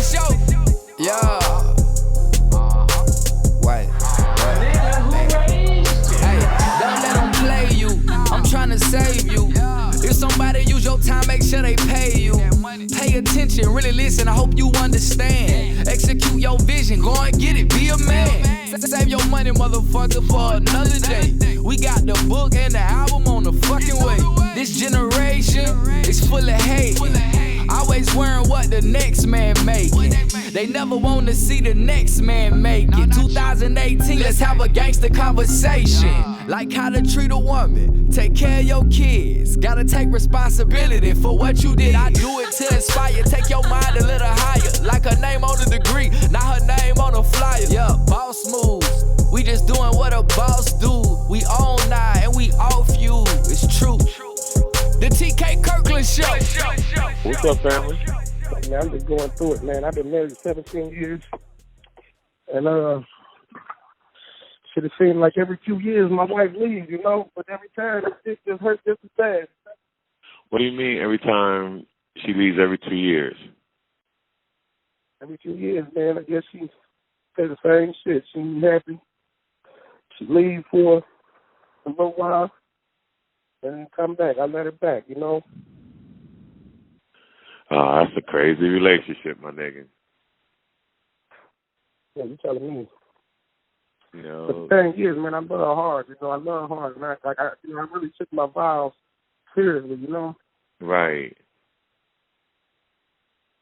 show. Yeah. Wait. Hey, don't let them play you. I'm trying to save you. If somebody use your time, make sure they pay you. Pay attention, really listen, I hope you understand. Execute your vision, go and get it, be a man. Save your money, motherfucker, for another day. We got the book and the album on the fucking way. This generation is full of hate. Always worrying what the next man making. They never want to see the next man make it. 2018, let's have a gangster conversation. Like how to treat a woman, take care of your kids. Gotta take responsibility for what you did. I do it to inspire, take your mind a little higher. Like her name on the degree, not her name on a flyer. Yeah, boss moves, we just doing what a boss do. We own now and we off you, it's true. The TK Kirkland Show. What's up, family? Man, I'm just going through it, man. I've been married 17 years. And, should have seemed like every 2 years my wife leaves, you know? But every time it just hurts just as bad. What do you mean every time she leaves every 2 years? Every 2 years, man, I guess she says the same shit. She ain't happy. She leaves for a little while and then come back. I let her back, you know? Oh, that's a crazy relationship, my nigga. Yeah, you telling me. You know, but the thing is, man, I love her hard. You know, I love her hard. And I really took my vows seriously, you know? Right.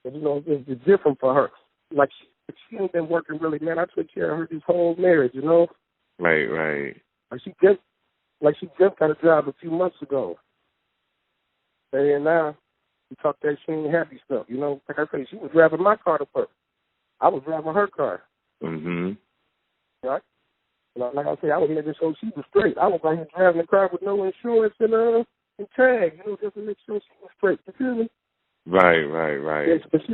But, you know, it's different for her. Like, she ain't been working really, man. I took care of her this whole marriage, you know? Right. Like, she just got a job a few months ago. And now, we talk that she ain't happy stuff, you know? Like I say, she was driving my car to work. I was driving her car. Mm-hmm. Right? Like I say, I was making sure she was straight. I was out here driving the car with no insurance and tag, you know, just to make sure she was straight. You feel me? Right. Yeah, but she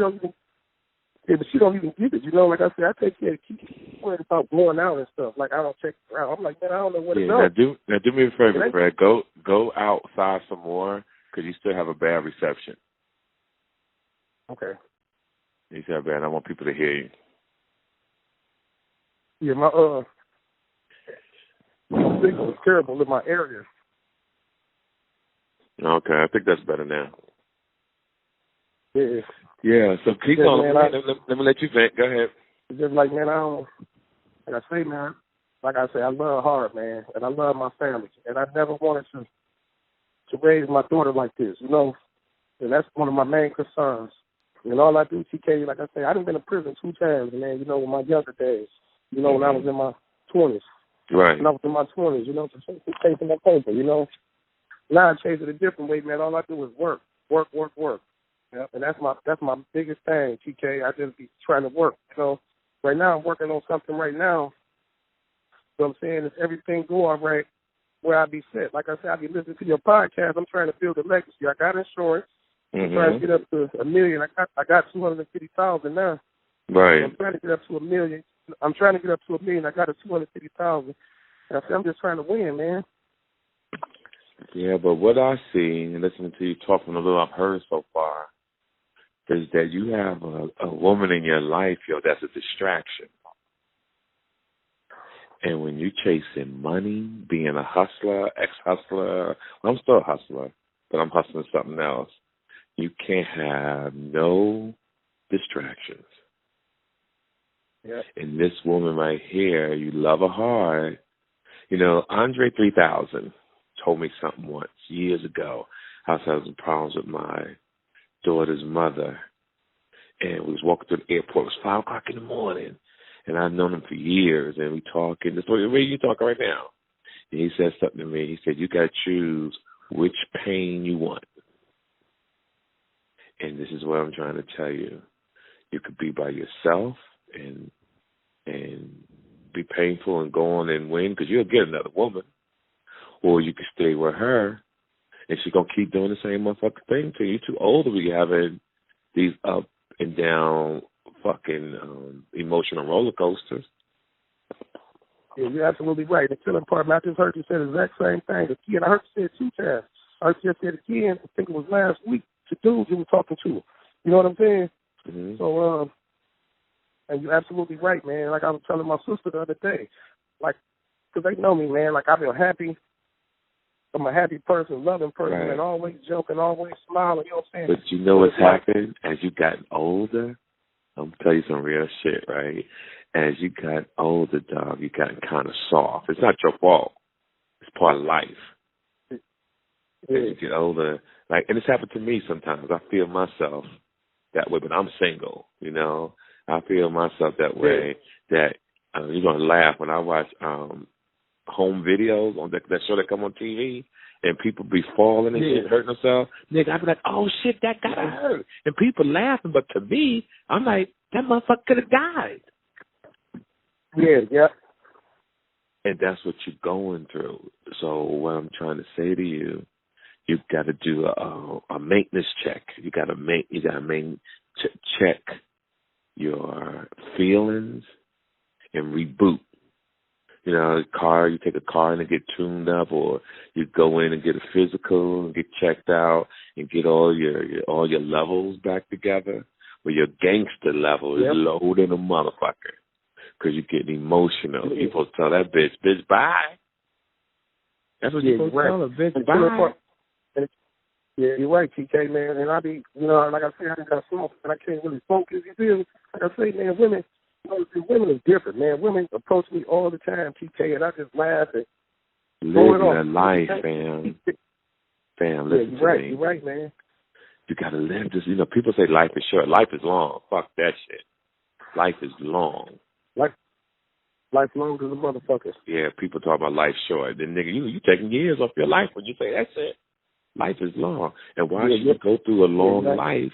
don't even get it, you know. Like I said, I take care of keep worried about going out and stuff. Like I don't check her out. I'm like, man, I don't know what to do. Now do me a favor, Fred. Go outside some more because you still have a bad reception. Okay. You said bad. I want people to hear you. Yeah, my signal is terrible in my area. Okay, I think that's better now. Yeah. Yeah, so keep on. Man, let me let you vent. Go ahead. It's just like, man, like I say, man, like I say, I love hard, man, and I love my family. And I never wanted to raise my daughter like this, you know. And that's one of my main concerns. And all I do, TK, like I say, I've been in prison 2 times, man, you know, in my younger days. You know, when I was in my 20s. Right. When I was in my 20s, you know, chasing my paper, you know. Now I chase it a different way, man. All I do is work. Yeah, and that's my biggest thing, TK. I just be trying to work. You know, right now I'm working on something right now. So I'm saying if everything go all right, where I be set. Like I said, I be listening to your podcast. I'm trying to build a legacy. I got insurance. I'm trying to get up to $1 million. I got $250,000 now. Right. So I'm trying to get up to $1 million. I'm trying to get up to $1 million. I got a $250,000. And I said, I'm just trying to win, man. Yeah, but what I see, and listening to you talking a little I've heard so far, is that you have a woman in your life, that's a distraction. And when you're chasing money, being a hustler, ex-hustler, well, I'm still a hustler, but I'm hustling something else, you can't have no distractions. Yeah. And this woman right here, you love her hard. You know, Andre 3000 told me something once, years ago. I was having problems with my daughter's mother. And we was walking through the airport. It was 5 o'clock in the morning. And I've known him for years. And we talking, the way you talking right now. And he said something to me. He said, you got to choose which pain you want. And this is what I'm trying to tell you. You could be by yourself and be painful and go on and win because you'll get another woman. Or you could stay with her and she's going to keep doing the same motherfucking thing to you. You're too old to be having these up and down fucking emotional roller coasters. Yeah, you're absolutely right. The killing part, man, I just heard you say the exact same thing. The kid, I heard you say it 2 times. I heard you say it again, I think it was last week, to dudes you were talking to. You know what I'm saying? Mm-hmm. So, And you're absolutely right, man. Like I was telling my sister the other day, like, because they know me, man. Like, I've been happy. I'm a happy person, loving person, right. and always joking, always smiling. You know what I'm saying? But you know what's happened as you gotten older? I'm going to tell you some real shit, right? As you got older, dog, you gotten kind of soft. It's not your fault. It's part of life. Yeah. As you get older, like, and it's happened to me sometimes. I feel myself that way, but I'm single, you know? I feel myself that way, that you're going to laugh when I watch home videos on that show that come on TV, and people be falling and shit, hurting themselves. Nigga, I be like, oh, shit, that got hurt. And people laughing, but to me, I'm like, that motherfucker could have died. Yeah. And that's what you're going through. So what I'm trying to say to you, you've got to do a maintenance check. You got to check your feelings and reboot. You know, you take a car and get tuned up, or you go in and get a physical and get checked out and get all your levels back together. Where your gangster level is low than a motherfucker, because you're getting emotional. You're supposed to tell that bitch, bye. That's what you're supposed to tell her, bitch, bye. Yeah, you're right, TK, man. And I be, you know, like I say, I got smoke, and I can't really focus. You feel me? Like I say, man, women are different, man. Women approach me all the time, TK, and I just laugh and live your life, fam. Fam, listen to me. You're right, man. You got to live this. You know, people say life is short. Life is long. Fuck that shit. Life is long. Life long as a motherfucker. Yeah, people talk about life short. Then, nigga, you taking years off your life when you say that shit. Life is long. And why should you go through a long life?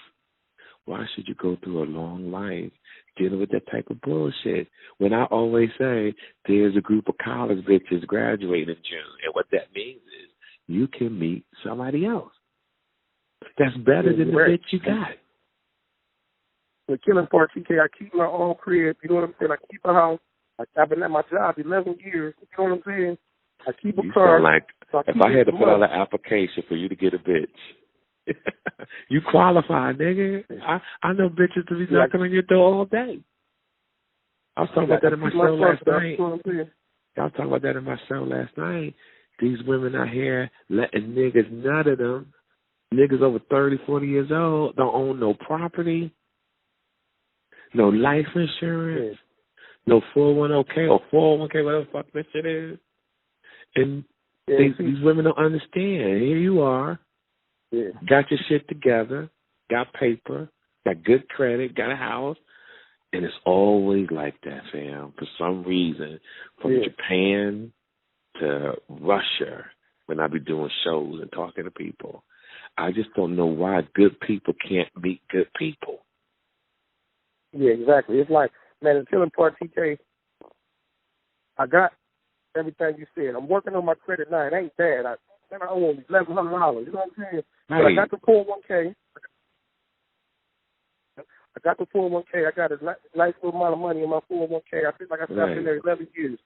Why should you go through a long life dealing with that type of bullshit? When I always say there's a group of college bitches graduating in June, and what that means is you can meet somebody else that's better than the bitch you got. The killing part, TK, I keep my own crib. You know what I'm saying? I keep a house. I've been at my job 11 years. You know what I'm saying? I keep a car. Like, if I had to put out an application for you to get a bitch, you qualify, nigga. I know bitches to be knocking on your door all day. I was talking about that in my show last night. I was talking about that in my show last night. These women out here letting niggas nut at them. Niggas over 30, 40 years old don't own no property, no life insurance, no 401k or 401k, whatever the fuck that shit is. And these women don't understand. Here you are, got your shit together, got paper, got good credit, got a house, and it's always like that, fam. For some reason, from Japan to Russia, when I be doing shows and talking to people, I just don't know why good people can't meet good people. Yeah, exactly. It's like, man, the killing part, TK, I got everything you said. I'm working on my credit now. It ain't bad. I owe $1,100. You know what I'm saying? But I got the 401k. I got a nice little amount of money in my 401k. I feel like I've been there 11 years.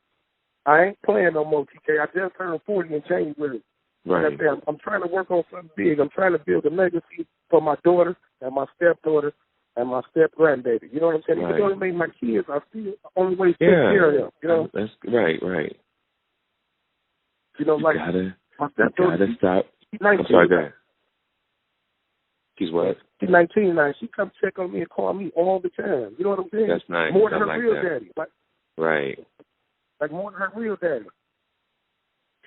I ain't playing no more, TK. I just turned 40 in January. Right. Like I'm trying to work on something big. I'm trying to build a legacy for my daughter and my stepdaughter and my step-grandbaby. You know what I'm saying? Even though it made my kids, I still only way to take care of them. You know? That's right. You know, like, you gotta stop. I'm sorry, go ahead. She's what? She's 19 now. She come check on me and call me all the time. You know what I'm saying? That's nice. More than her real daddy. Right. Like more than her real daddy.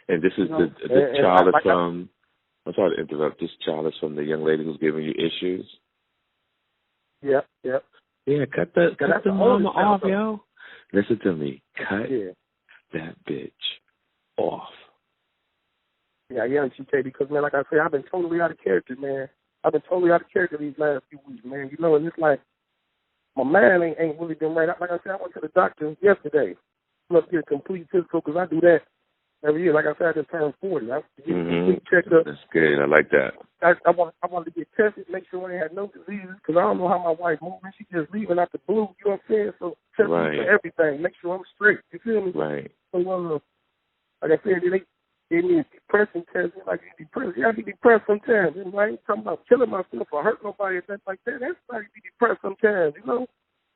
And this is the child is from, I'm sorry to interrupt, this child is from the young lady who's giving you issues? Yep. Yeah, cut the mama off, yo. Listen to me. Cut that bitch off. Yeah, TK, because, man, like I said, I've been totally out of character, man. I've been totally out of character these last few weeks, man. You know, and it's like, my mind ain't really been right. Like I said, I went to the doctor yesterday. I'm up to get a complete physical because I do that every year. Like I said, I just turned 40. I get a complete checkup. That's good. I like that. I wanted to get tested, make sure I had no diseases, because I don't know how my wife moving. She just leaving out the blue, you know what I'm saying? So test me for everything, make sure I'm straight. You feel me? Right. So, like I said, they gave me a depression test. Like, you depressed. Yeah, I be depressed sometimes. And I ain't talking about killing myself or hurt nobody or nothing like that. Everybody be depressed sometimes, you know?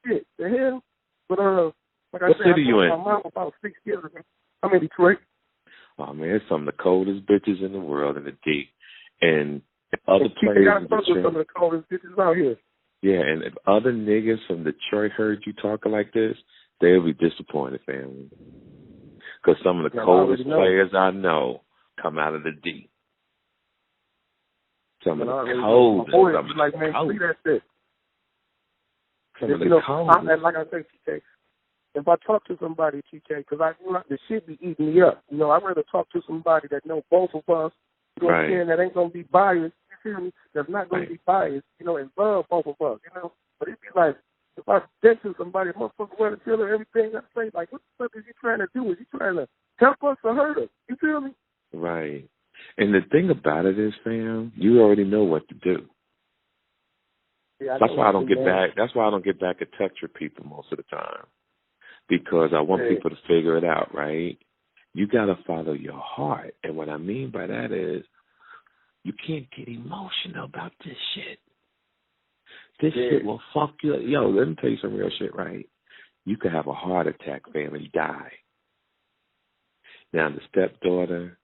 Shit, the hell? But like I what said, city I you in? told my mom about 6 years ago. I'm in Detroit. Oh man, it's some of the coldest bitches in the world in the D. And if other players in Detroit, some of the coldest bitches out here. yeah, and if other niggas from Detroit heard you talking like this, they'll be disappointed, family. Because some of the coldest players I know come out of the D. Some of the coldest. Some of like, man, see that shit. Some of the coldest. And like I say, TK, if I talk to somebody, TK, because the shit be eating me up. You know, I'd rather talk to somebody that know both of us. You know what I'm saying? That ain't gonna be biased. You feel me? That's not gonna be biased. You know, and love both of us. You know, but it'd be like if I dead to somebody, a motherfucker want to tell her everything I say. Like, what the fuck is you trying to do? Is you trying to help us or hurt us? You feel me? Right. And the thing about it is, fam, you already know what to do. Yeah, that's why I don't get back. That's why I don't get back in touch with people most of the time, because I want people to figure it out. Right? You gotta follow your heart, and what I mean by that is, you can't get emotional about this shit. This shit will fuck you up. Yo, let me tell you some real shit, right? You could have a heart attack, fam, and die. Now the stepdaughter,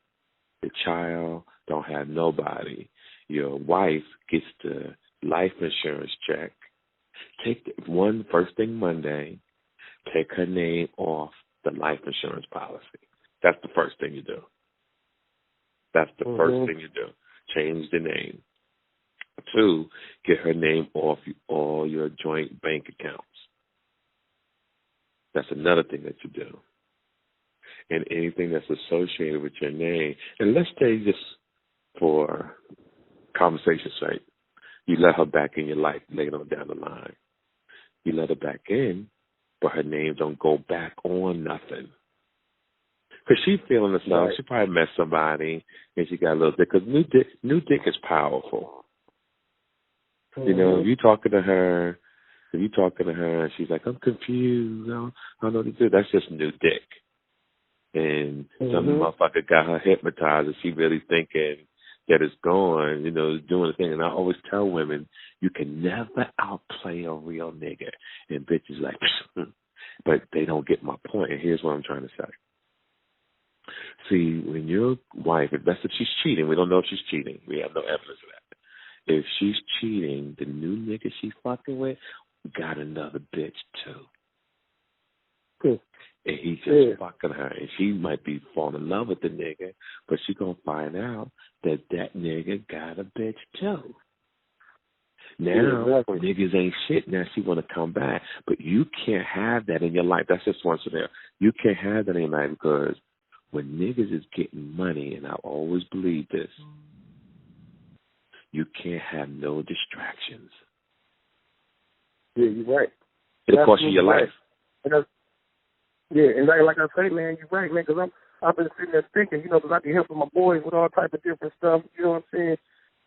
the child don't have nobody. Your wife gets the life insurance check. Take first thing Monday, take her name off the life insurance policy. That's the first thing you do. That's the first thing you do. Change the name. 2, get her name off all your joint bank accounts. That's another thing that you do. And anything that's associated with your name. And let's say just for conversation's sake, you let her back in your life later on down the line. You let her back in, but her name don't go back on nothing. Because she's feeling herself. Right. She probably met somebody and she got a little dick. Because new dick is powerful. You know, if you talking to her and she's like, I'm confused. I don't know what to do. That's just new dick. And some motherfucker got her hypnotized and she really thinking that it's gone, you know, doing the thing. And I always tell women, you can never outplay a real nigga. And bitches like, but they don't get my point. And here's what I'm trying to say. See, when your wife, that's if she's cheating, we don't know if she's cheating. We have no evidence of that. If she's cheating, the new nigga she's fucking with got another bitch too. And he's just fucking her. And she might be falling in love with the nigga, but she gonna find out that nigga got a bitch too. Now, niggas ain't shit. Now she want to come back. But you can't have that in your life. That's just one scenario. You can't have that in your life because when niggas is getting money, and I always believe this, you can't have no distractions. Yeah, you're right. It'll cost you your life. And and like I say, man, you're right, man, because I've been sitting there thinking, you know, because I be helping my boys with all type of different stuff, you know what I'm saying?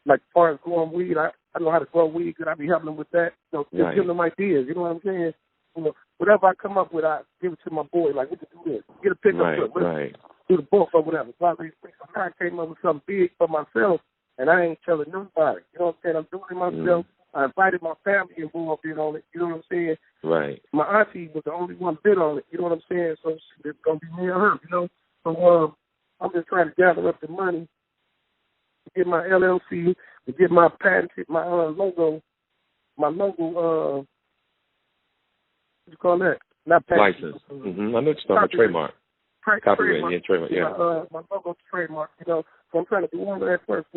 Like, as far as growing weed, I know how to grow weed, because I be helping them with that, you know, just giving them ideas, you know what I'm saying? You know, whatever I come up with, I give it to my boy, like, we can do this. Get a pickup truck, let's do the book or whatever. So I came up with something big for myself, and I ain't telling nobody. You know what I'm saying? I'm doing it myself. I invited my family involved in on it. You know what I'm saying? Right. My auntie was the only one bid on it. You know what I'm saying? So it's going to be me and her, you know? So I'm just trying to gather up the money to get my LLC, to get my patent, my logo, what you call that? Not patent. License. I know what you're talking about. Trademark. Copyright, trademark, my logo trademark, you know. So I'm trying to do all of that first.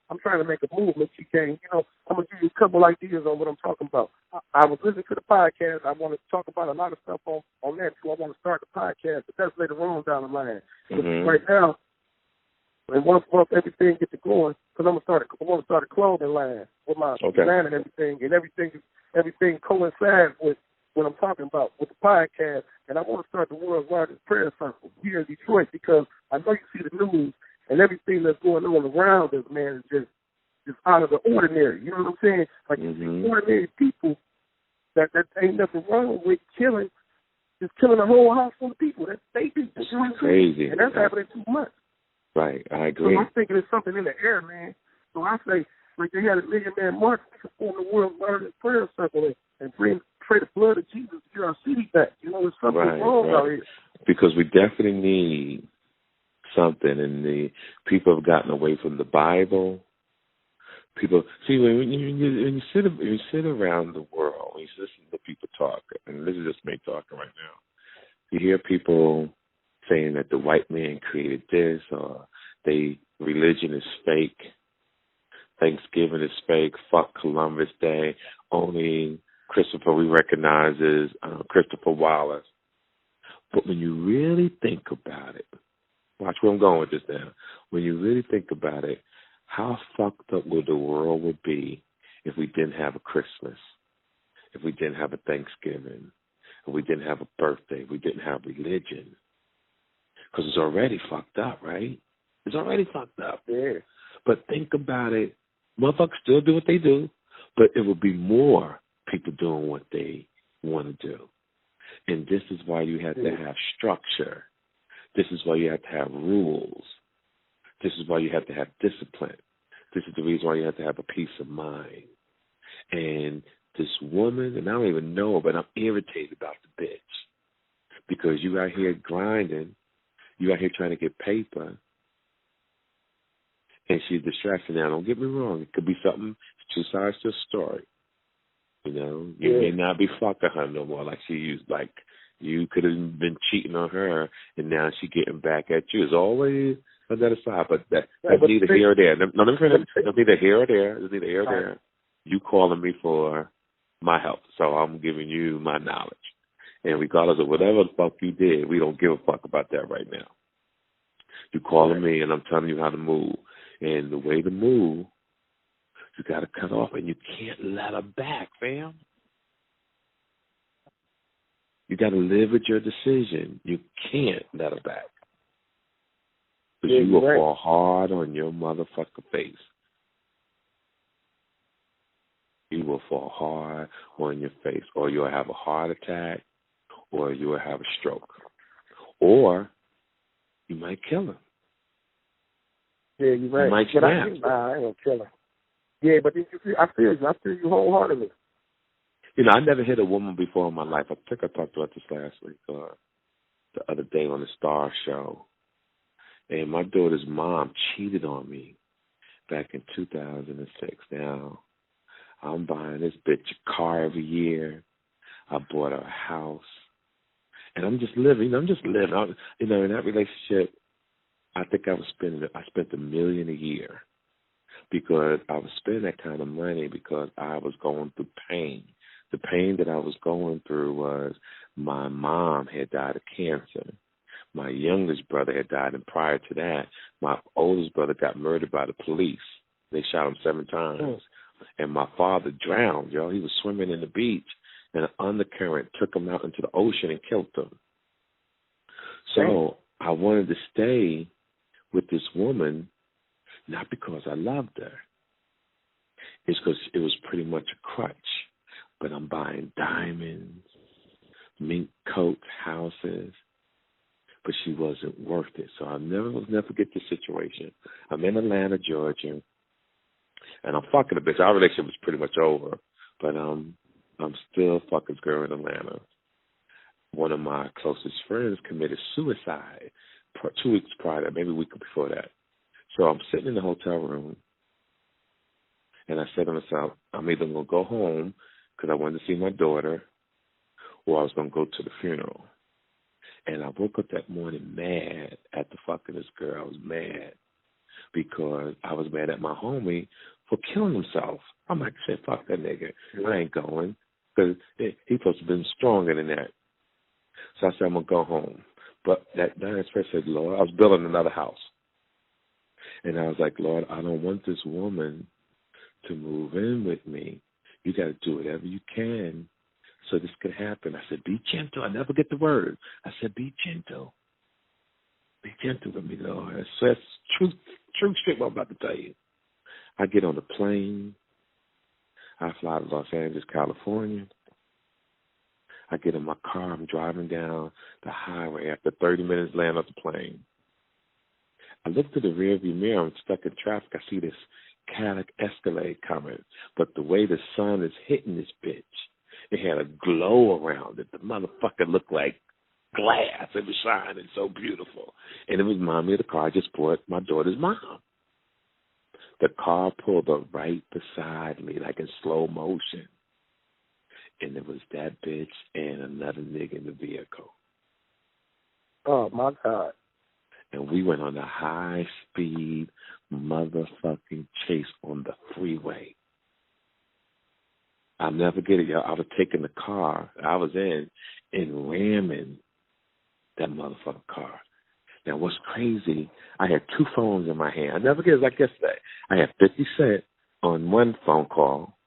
I'm trying to make a movement, TK. You know, I'm going to give you a couple ideas on what I'm talking about. I was listening to the podcast. I want to talk about a lot of stuff on that, too. I want to start the podcast, but that's later on down the line. Right now, and once everything gets going, because I want to start a clothing line with my design and everything coincides with what I'm talking about with the podcast. And I want to start the world's largest prayer circle here in Detroit, because I know you see the news and everything that's going on around us, man, is just out of the ordinary. You know what I'm saying? Like, you see ordinary people that ain't nothing wrong with killing a whole house full of people. That's they do. You know crazy. And that's happening too much. Right, I agree. So I'm thinking there's something in the air, man. So I say, like they had a Million Man March, we can form the world's largest prayer circle and bring pray the blood of Jesus to get our city back. You know, there's something wrong out here. Because we definitely need something, and the people have gotten away from the Bible. People see when you sit around the world, when you listen to people talk, and this is just me talking right now. You hear people saying that the white man created this, or religion is fake, Thanksgiving is fake, fuck Columbus Day, only Christopher we recognize is Christopher Wallace. But when you really think about it, watch where I'm going with this now. When you really think about it, how fucked up would the world would be if we didn't have a Christmas, if we didn't have a Thanksgiving, if we didn't have a birthday, if we didn't have religion? Because it's already fucked up, right? It's already fucked up. Yeah. But think about it. Motherfuckers still do what they do, but it will be more people doing what they want to do. And this is why you have to have structure. This is why you have to have rules. This is why you have to have discipline. This is the reason why you have to have a peace of mind. And this woman, and I don't even know her, but I'm irritated about the bitch. Because you out here grinding, you out here trying to get paper, and she's distracted. Now, don't get me wrong. It could be something, two sides to a story. You know, you may not be fucking her no more like she used. Like, you could have been cheating on her, and now she getting back at you. It's always on that aside, but that's neither here or there. No, let me finish. That's neither here or there. It's neither here or there. You calling me for my help, so I'm giving you my knowledge. And regardless of whatever the fuck you did, we don't give a fuck about that right now. You calling me, and I'm telling you how to move. And the way to move, you got to cut off, and you can't let her back, fam. You got to live with your decision. You can't let her back. Because you will fall hard on your motherfucking face. You will fall hard on your face, or you'll have a heart attack, or you will have a stroke, or you might kill her. Yeah, you're right. You might but I ain't gonna kill her. Yeah, but I feel you wholeheartedly. You know, I never hit a woman before in my life. I think I talked about this last week, the other day on the Star Show. And my daughter's mom cheated on me back in 2006. Now, I'm buying this bitch a car every year. I bought her a house. And I'm just living. In that relationship, I think I spent $1 million a year because I was spending that kind of money because I was going through pain. The pain that I was going through was my mom had died of cancer. My youngest brother had died, and prior to that, my oldest brother got murdered by the police. They shot him 7 times. And my father drowned, yo. He was swimming in the beach, and an undercurrent took him out into the ocean and killed him. So I wanted to stay with this woman, not because I loved her. It's because it was pretty much a crutch. But I'm buying diamonds, mink coats, houses. But she wasn't worth it. So I'll never forget this situation. I'm in Atlanta, Georgia, and I'm fucking a bitch. Our relationship was pretty much over, but I'm still fucking this girl in Atlanta. One of my closest friends committed suicide 2 weeks prior to that, maybe a week before that. So I'm sitting in the hotel room, and I said to myself, I'm either going to go home because I wanted to see my daughter, or I was going to go to the funeral. And I woke up that morning mad at the fucking this girl. I was mad because I was mad at my homie for killing himself. I'm like, shit, fuck that nigga. I ain't going because he supposed to have been stronger than that. So I said, I'm going to go home. But that night I said, Lord, I was building another house. And I was like, Lord, I don't want this woman to move in with me. You got to do whatever you can so this could happen. I said, be gentle. I never get the word. I said, be gentle. Be gentle with me, Lord. That's truth shit what I'm about to tell you. I get on the plane. I fly to Los Angeles, California. I get in my car. I'm driving down the highway. After 30 minutes, land off the plane. I look to the rearview mirror. I'm stuck in traffic. I see this Cadillac Escalade coming. But the way the sun is hitting this bitch, It had a glow around it. The motherfucker looked like glass. It was shining so beautiful. And it was mommy of the car I just bought my daughter's mom. The car pulled up right beside me, like in slow motion. And it was that bitch and another nigga in the vehicle. Oh, my God. And we went on a high-speed motherfucking chase on the freeway. I'll never forget it, y'all. I was taking the car I was in and ramming that motherfucking car. Now, what's crazy, I had two phones in my hand. I'll never forget it like yesterday. I had 50 Cent on one phone call,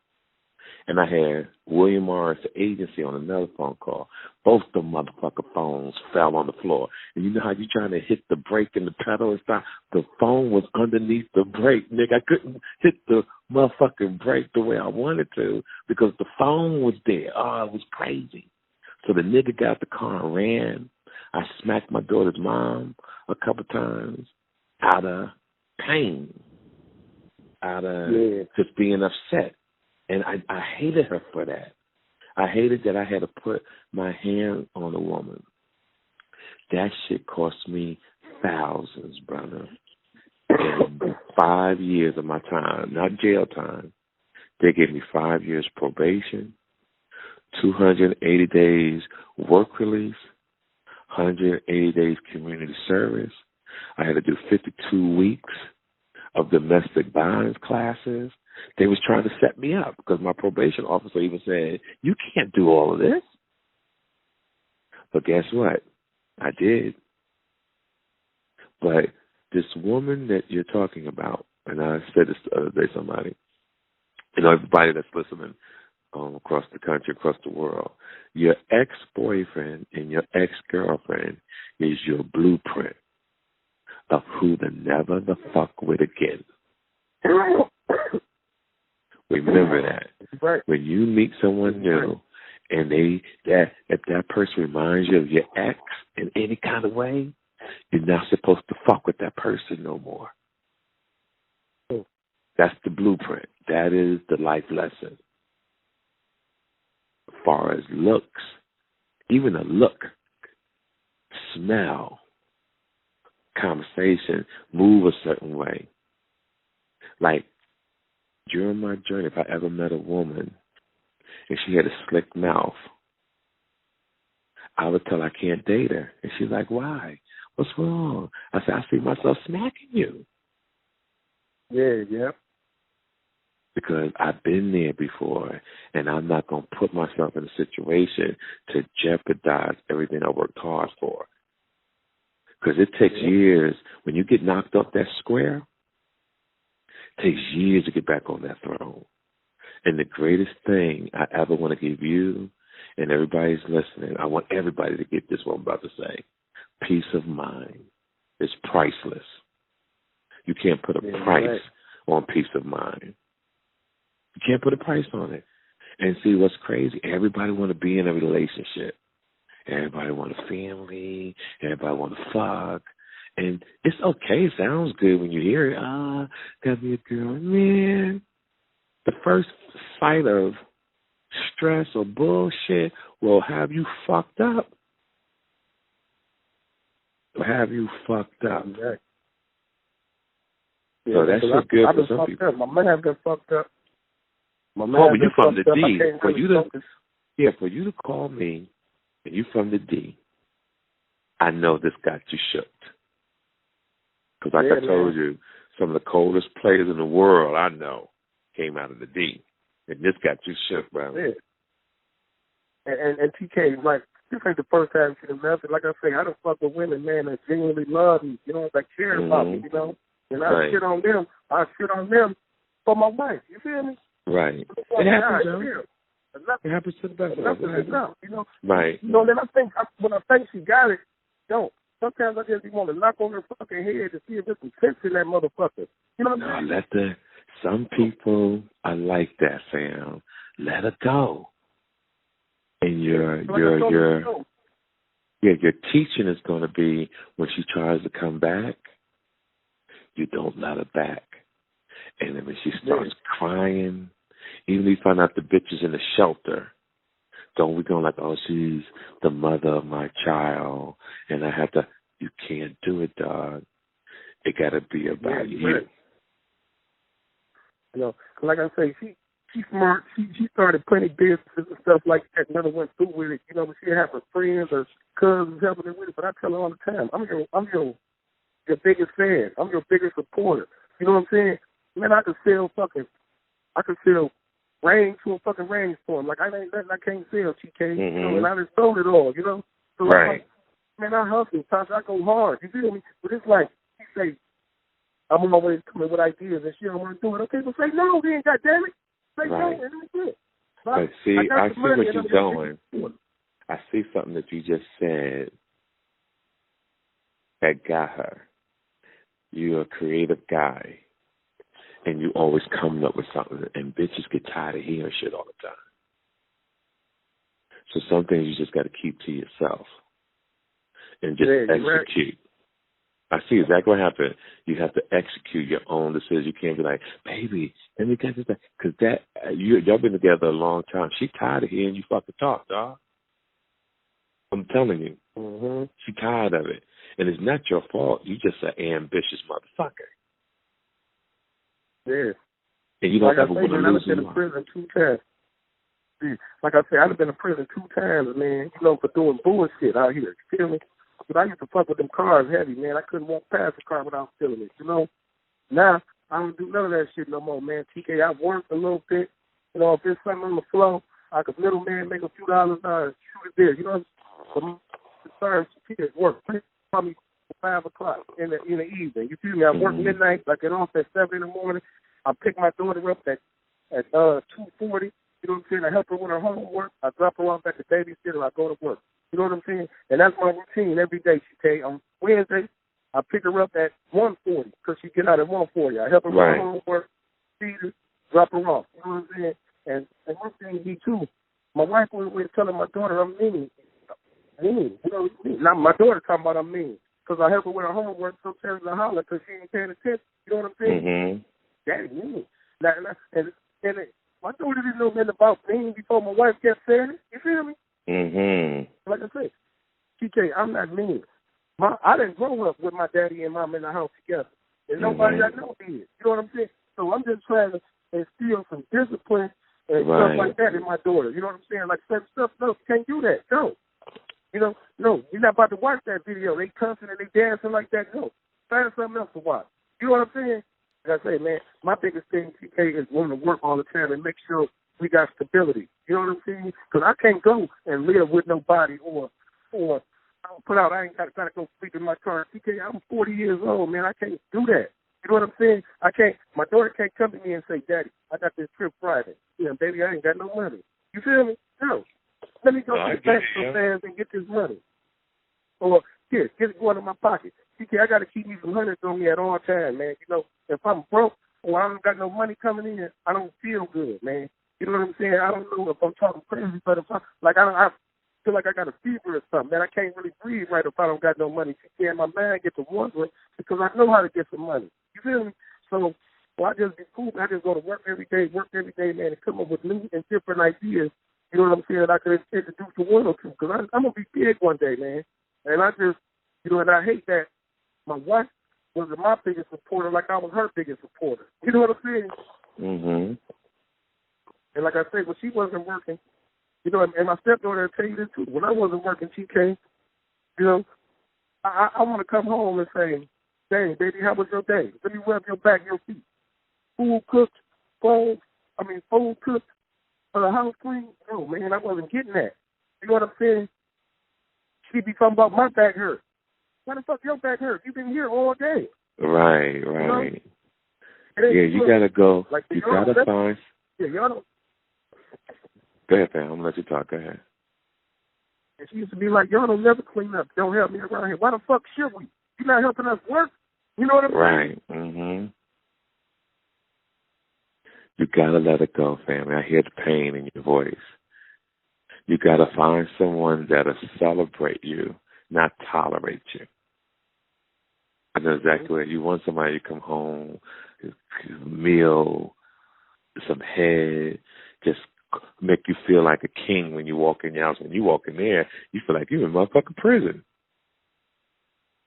and I had William Morris Agency on another phone call. Both the motherfucking phones fell on the floor. And you know how you trying to hit the brake and the pedal and stuff? The phone was underneath the brake, nigga. I couldn't hit the motherfucking brake the way I wanted to because the phone was there. Oh, it was crazy. So the nigga got the car and ran. I smacked my daughter's mom a couple times out of pain, out of just being upset. And I hated her for that. I hated that I had to put my hand on a woman. That shit cost me thousands, brother. And 5 years of my time, not jail time, they gave me 5 years probation, 280 days work release, 180 days community service. I had to do 52 weeks of domestic violence classes. They was trying to set me up because my probation officer even said, you can't do all of this. But guess what? I did. But this woman that you're talking about, and I said this the other day to somebody, everybody that's listening across the country, across the world, your ex-boyfriend and your ex-girlfriend is your blueprint of who to never the fuck with again. Remember that. Right. When you meet someone new and if that person reminds you of your ex in any kind of way, you're not supposed to fuck with that person no more. That's the blueprint. That is the life lesson. As far as looks, even a look, smell, conversation, move a certain way. Like, during my journey, if I ever met a woman and she had a slick mouth, I would tell her I can't date her. And she's like, why? What's wrong? I said, I see myself smacking you. Yeah. Because I've been there before, and I'm not going to put myself in a situation to jeopardize everything I worked hard for. Because it takes years. When you get knocked off that square, it takes years to get back on that throne. And the greatest thing I ever want to give you, and everybody's listening, I want everybody to get this what I'm about to say. Peace of mind is priceless. You can't put a price on peace of mind. You can't put a price on it. And see what's crazy? Everybody want to be in a relationship. Everybody want a family. Everybody want to fuck. And it's okay. It sounds good when you hear it. Gotta be a girl. Man, the first sight of stress or bullshit will have you fucked up. Will have you fucked up. Exactly. So that shit good for some people. Up. My man got fucked up. But you from the D. For you to call me, and you from the D, I know this got you shook. Because like I told you, some of the coldest players in the world I know came out of the D. And this got you shook, bro. Yeah. And TK, like, this ain't the first time you done nothing. Like I say, I done fuck with women, man, that genuinely love me, that care about me, And I shit on them. I shit on them for my wife. You feel me? Right. It happens, Joe. It happens to the best of us. Right. Then when I think she got it, sometimes I just want to knock on her fucking head to see if there's some sense in that motherfucker. You know what I'm saying? Some people are like that, Sam. Let her go. And your teaching is going to be when she tries to come back, you don't let her back. And then when she starts crying, even if you find out the bitch is in the shelter, Don't we go like, oh, she's the mother of my child, and I have to. You can't do it, dog. It got to be about you. Right. You know, like I say, she's smart. She started plenty businesses and stuff like that. Never went through with it. You know, but she have her friends or cousins helping her with it. But I tell her all the time, I'm your biggest fan. I'm your biggest supporter. You know what I'm saying? Man, I could sell rain to a fucking rainstorm. Like, I ain't nothing I can't sell, TK. You know, and I just sold it all, you know? So right. Man, I hustle. Sometimes I go hard. You feel me? But it's like, she say, I'm always coming with ideas and she don't want to do it. Okay, well, say no then, goddammit. Say no, and that's it. But see, I see what you're doing. I see something that you just said that got her. You're a creative guy, and you always coming up with something, and bitches get tired of hearing shit all the time. So some things you just got to keep to yourself and just execute. Right. I see exactly what happened. You have to execute your own decisions. You can't be like, baby, let me get this. Because y'all been together a long time. She tired of hearing you fucking talk, dog. I'm telling you. Mm-hmm. She tired of it. And it's not your fault. You just an ambitious motherfucker. Yeah. And you don't ever want to lose I've been in prison 2 times. Like I said, I've been in prison 2 times, man, you know, for doing bullshit out here. You feel me? But I used to fuck with them cars heavy, man. I couldn't walk past a car without feeling it, you know? Now, I don't do none of that shit no more, man. TK, I've worked a little bit. You know, if there's something on the floor, I could middleman make a few dollars, shoot it there. You know, the first kids work. Call me 5 o'clock in the evening. You feel me? I work midnight. I get off at 7 in the morning. I pick my daughter up at 2:40. You know what I'm saying? I help her with her homework. I drop her off at the babysitter. I go to work. You know what I'm saying? And that's my routine every day. She on Wednesday, I pick her up at 1:40 because she get out at 1:40. I help her with her homework, feed her, drop her off. You know what I'm saying? And one thing be too, my wife was telling my daughter I'm mean. You know, now my daughter talking about I'm mean because I help her with her homework. Sometimes I holler because she ain't paying attention. You know what I'm saying? Mm-hmm. Daddy mean. And my daughter didn't know nothing about mean before my wife kept saying it. You feel me? Mm-hmm. Like I said, TK, I'm not mean. I didn't grow up with my daddy and mom in the house together. And nobody I know did. You know what I'm saying? So I'm just trying to instill some discipline and stuff like that in my daughter. You know what I'm saying? Like certain stuff, no, you can't do that. No. You know, no, you're not about to watch that video. They cussing and they dancing like that. No. Find something else to watch. You know what I'm saying? Like I say, man, my biggest thing, TK, is wanting to work all the time and make sure we got stability. You know what I'm saying? Because I can't go and live with nobody or I ain't got to go sleep in my car. TK, I'm 40 years old, man. I can't do that. You know what I'm saying? I can't. My daughter can't come to me and say, Daddy, I got this trip Friday. Yeah, baby, I ain't got no money. You feel me? No. Let me go to the bank so fast and get this money. Or, here, get it going in my pocket. TK, I got to keep me some hundreds on me at all times, man. You know, if I'm broke or I don't got no money coming in, I don't feel good, man. You know what I'm saying? I don't know if I'm talking crazy, but if I feel like I got a fever or something, man. I can't really breathe right if I don't got no money. TK, my mind gets to wondering because I know how to get some money. You feel me? So, I just be cool. I just go to work every day, man, and come up with new and different ideas. You know what I'm saying? I could introduce the world to because I'm going to be big one day, man. And I just, you know, and I hate that my wife was my biggest supporter like I was her biggest supporter. You know what I'm saying? Mm-hmm. And like I said, when she wasn't working, you know, and my stepdaughter will tell you this too. When I wasn't working, she came, you know, I want to come home and say, dang, baby, how was your day? Let me rub your back, your feet. Food cooked, food cooked, the house clean. No, man, I wasn't getting that. You know what I'm saying? She be talking about my back hurt. Why the fuck your back hurt? You've been here all day. Right. You know? Yeah, you gotta go. Like, you gotta find. Yeah, y'all don't. Go ahead, fam. I'm gonna let you talk. Go ahead. And she used to be like, y'all don't never clean up. Don't help me around here. Why the fuck should we? You're not helping us work. You know what I'm saying? Right. Mm-hmm. You gotta let it go, family. I hear the pain in your voice. You gotta find someone that'll celebrate you, not tolerate you. I know exactly what you want. Somebody to come home, a meal, some head, just make you feel like a king when you walk in your house. When you walk in there, you feel like you're in motherfucking prison.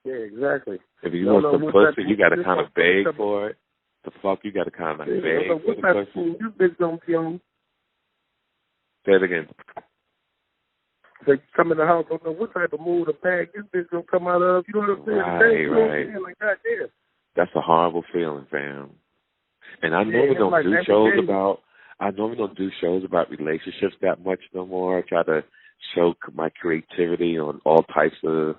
Yeah, exactly. If you want some pussy, you got to kind of beg for it. The fuck, you got to kind of beg for the pussy. This bitch don't be on. Say it again. They come in the house, don't know what type of mood or bag this bitch gonna come out of. You know what I'm saying? Right. Like that, yeah. That's a horrible feeling, fam. And I know we don't do shows about. I normally don't do shows about relationships that much no more. I try to show my creativity on all types of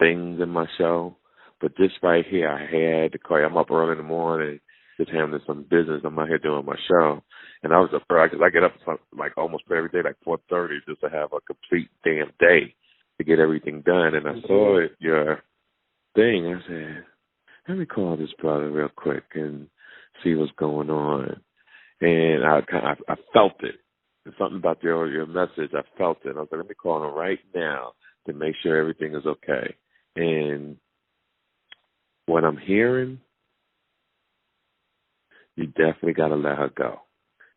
things in my show. But this right here, I had to call you. I'm up early in the morning just handling some business. I'm out here doing my show. And I was up early because I get up like almost every day, like 4:30, just to have a complete damn day to get everything done. And I saw it, your thing. I said, let me call this brother real quick and see what's going on. And I felt it. There's something about your message. I felt it. I was like, let me call him right now to make sure everything is okay. And what I'm hearing, you definitely got to let her go.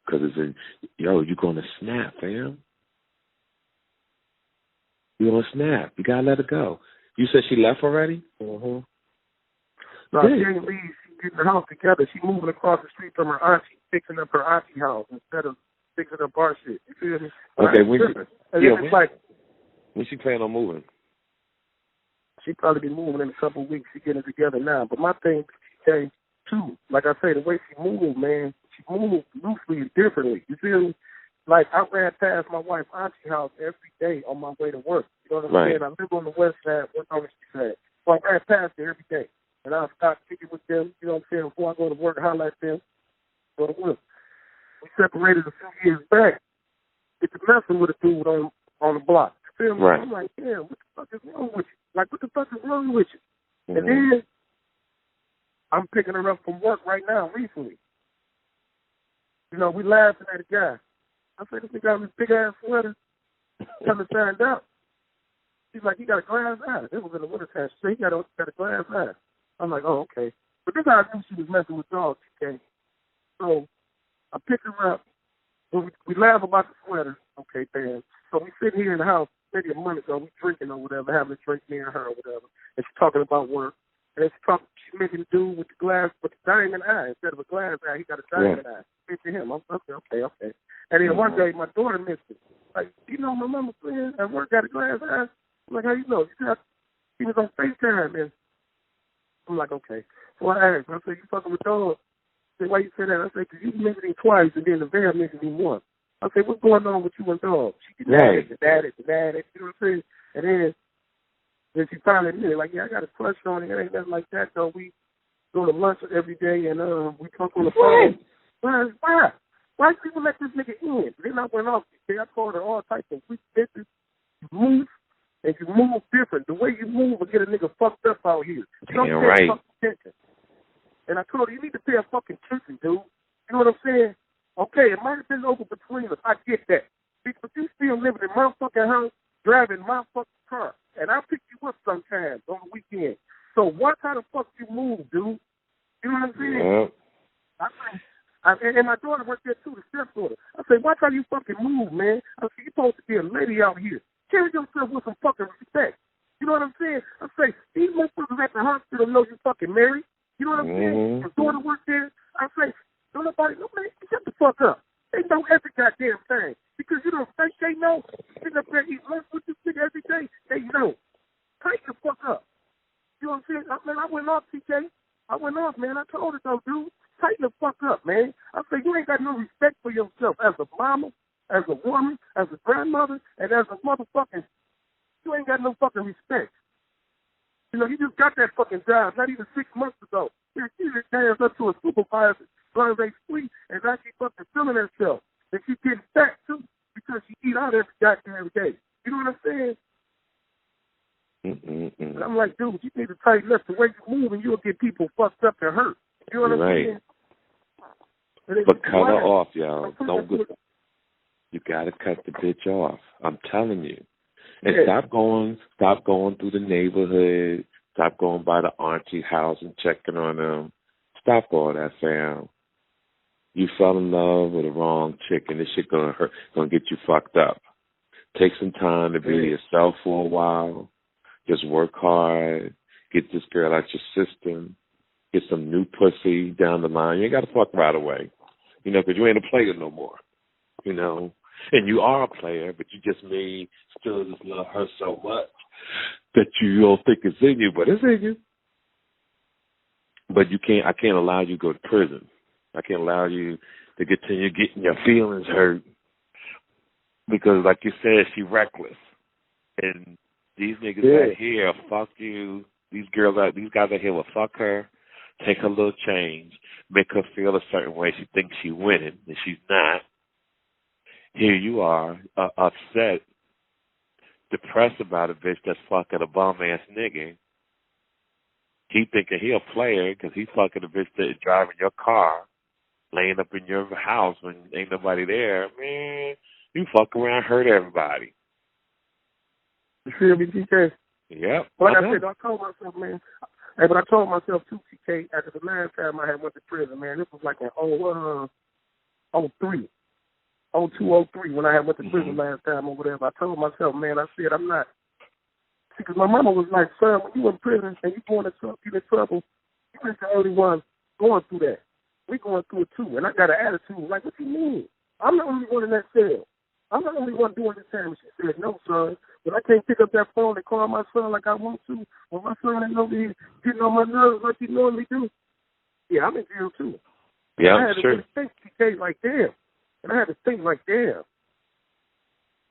Because it's in, you're going to snap, fam. You're going to snap. You got to let her go. You said she left already? Mm-hmm. No, she ain't leave. She's getting the house together. She's moving across the street from her auntie, fixing up her auntie house instead of fixing up our shit. You feel me? Okay, when she plan on moving? She probably be moving in a couple of weeks. She getting it together now. But my thing, okay, too, like I say, the way she moved, man, she moved loosely and differently. You feel me? Like, I ran past my wife's auntie house every day on my way to work. You know what I'm saying? I live on the west side, work on the east side. So I ran past there every day. And I'll stop kicking with them, you know what I'm saying, before I go to work, holler at them, go to work. We separated a few years back. Get to messing with a dude on the block. You feel me? Right. I'm like, damn, what the fuck is wrong with you? Like, what the fuck is wrong with you? Mm-hmm. And then I'm picking her up from work right now, recently. You know, we laughing at a guy. I said, this guy with this big-ass sweater. Come to find out. He's like, he got a glass eye. It was in the wintertime. So he got a glass eye. I'm like, oh, okay. But this is how I knew she was messing with dogs, okay? So I pick her up. We laugh about the sweater. Okay, fam. So we sitting here in the house maybe a month ago. We drinking or whatever, having a drink, me and her or whatever. And she's talking about work. And she's making a dude with the glass, with the diamond eye. Instead of a glass eye, he got a diamond eye. Picture him. I'm okay. And then one day, my daughter missed it. Like, you know, my mama friend at work got a glass eye. I'm like, how you know? He was on FaceTime. And I'm like, okay. So I asked. I said, you fucking with dogs? I said, why you say that? I said, because you mentioned him twice, and then the bear mentioned him once. I said, what's going on with you and dogs? She denied it. You know what I'm saying? And then she finally admitted, like, yeah, I got a crush on it. It ain't nothing like that, though. We go to lunch every day, and we talk on the phone. Why? Why people let this nigga in? Then I went off. I called her all types of weak bitches. You move, and you move different. The way you move will get a nigga fucked up out here. You don't pay fucking attention. And I told her, you need to pay a fucking attention, dude. You know what I'm saying? Okay, it might have been over between us. I get that. But you still living in my fucking house, driving my fucking car. And I pick you up sometimes on the weekend. So watch how the fuck you move, dude. You know what I'm saying? Yeah. And my daughter worked there too, the stepdaughter. I say, watch how you fucking move, man. I say, you're supposed to be a lady out here. Carry yourself with some fucking respect. You know what I'm saying? I say, these motherfuckers at the hospital know you fucking married. You know what I'm saying? Your daughter worked there. I say, don't nobody, shut the fuck up. They know every goddamn thing. Because you don't think they know. Sitting up there eat lunch with this nigga every day. They know. Tighten the fuck up. You know what I'm saying? I went off, TK. I went off, man. I told her, though, dude. Tighten the fuck up, man. I say, you ain't got no respect for yourself as a mama, as a woman, as a grandmother, and as a motherfucking, you ain't got no fucking respect. You know, you just got that fucking job not even 6 months ago. She just stands up to a supervisor, runs a suite, and now she fucking feeling herself. And she getting fat, too, because she eat out every goddamn day. You know what I'm saying? And I'm like, dude, you need to tighten up. The way you move, and you'll get people fucked up and hurt. You know what I'm saying? But cut her off, y'all. Don't go. You gotta cut the bitch off. I'm telling you. And stop going through the neighborhood. Stop going by the auntie house and checking on them. Stop all that, fam. You fell in love with the wrong chick, and this shit gonna get you fucked up. Take some time to be yourself for a while. Just work hard. Get this girl out your system. Get some new pussy down the line. You ain't got to fuck right away, you know, because you ain't a player no more, you know. And you are a player, but you just may still just love her so much that you don't think it's in you, but it's in you. But I can't allow you to go to prison. I can't allow you to continue getting your feelings hurt because, like you said, she reckless. And these niggas out here, fuck you. These guys out here will fuck her, take her little change, make her feel a certain way. She thinks she's winning, and she's not. Here you are, upset, depressed about a bitch that's fucking a bum-ass nigga. He thinking he a player because he's fucking a bitch that is driving your car, laying up in your house when ain't nobody there. Man, you fuck around, hurt everybody. You feel me, TK? Yep. Like I said, I told myself, man. Hey, but I told myself too, TK, after the last time I had went to prison, man, this was like in 03, 02, 03, when I had went to prison last time or whatever. I told myself, man, I said, I'm not. Because my mama was like, son, when you in prison and you in trouble, you ain't the only one going through that. We going through it too. And I got an attitude like, what you mean? I'm the only one in that cell. I'm the only one doing this time. And she said, no, son. But I can't pick up that phone and call my son like I want to. When my son ain't over here getting on my nerves like he normally do. Yeah, I'm in jail too. Yeah, I had to sure. really think, TK, like, damn. And I had to think like, damn.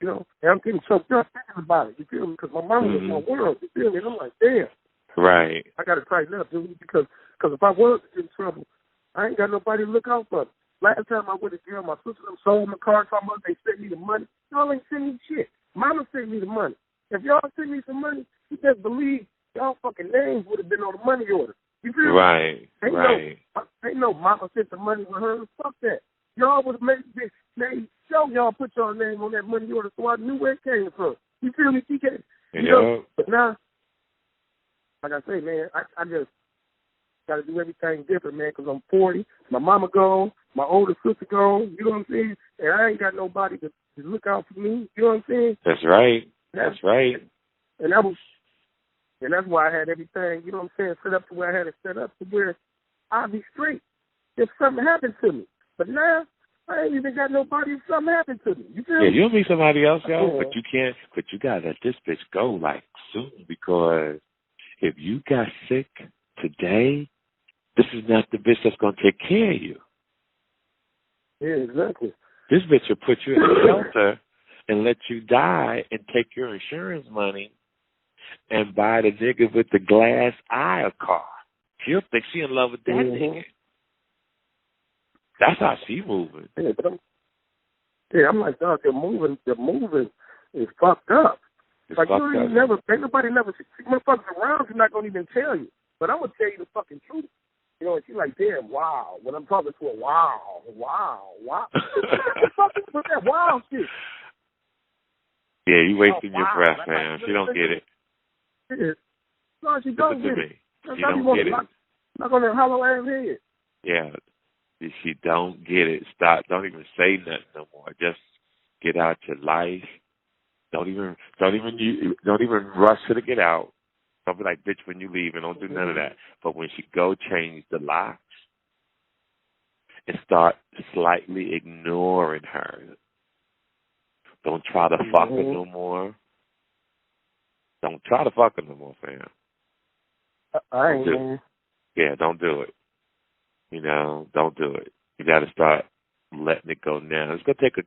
You know, and I'm getting choked up thinking about it. You feel me? Because my mama was my world. You feel me? And I'm like, damn. Right. I got to tighten up, dude, because if I was in trouble, I ain't got nobody to look out for me. Last time I went to jail, my sister sold my car, talking about they sent me the money. Y'all ain't sent me shit. Mama sent me the money. If y'all sent me some money, you just believe y'all fucking names would have been on the money order. You feel me? Right. Ain't no mama sent the money with her. Fuck that. Y'all would have made sure y'all put your name on that money order so I knew where it came from. You feel me, TK? You know? But now, like I say, man, I just got to do everything different, man, because I'm 40. My mama gone. My older sister gone. You know what I'm saying? And I ain't got nobody to look out for me. You know what I'm saying? That's right. That's right. And that's why I had everything, you know what I'm saying, set up to where I had it set up to where I'll be straight if something happened to me. But now, I ain't even got nobody if something happened to me. You feel me? Yeah, you'll meet somebody else, yo, but you can't, but you got to let this bitch go, like, soon, because if you got sick today, this is not the bitch that's going to take care of you. Yeah, exactly. This bitch will put you in a shelter and let you die and take your insurance money and buy the nigga with the glass eye car. She'll think she in love with that nigga. That's how she moving. Yeah, but I'm like, dog, they're moving is fucked up. It's like, fucked you up. ain't nobody never see motherfuckers around you not going to even tell you. But I'm going to tell you the fucking truth. You know, and she's like, damn, wow. When I'm talking to her, wow. Fucking with that wow shit. Yeah, you wasting your breath, man. She don't get it. Yeah. No, she don't get it. She don't get it. Not going to hollow ass head. Yeah, she don't get it. Stop. Don't even say nothing no more. Just get out your life. Don't even rush her to get out. Don't be like, bitch, when you leave, and don't do none of that. But when she go, change the locks and start slightly ignoring her. Don't try to fuck her no more. Don't try to fuck her no more, fam. I ain't. Yeah, don't do it. You know, don't do it. You got to start letting it go now. It's going to take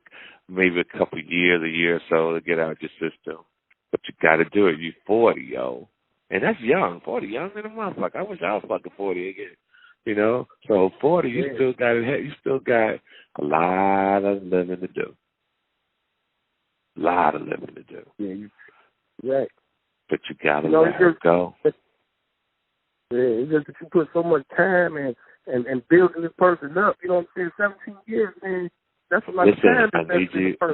maybe a couple of years, a year or so to get out your system. But you got to do it. You're 40, yo. And that's young. 40, young in a motherfucker. I wish I was fucking 40 again. You know? So 40, you still got a lot of living to do. Yeah, right. But you got to let her go. Yeah, it's just that you put so much time and building this person up. You know what I'm saying? 17 years, man. That's a lot of time.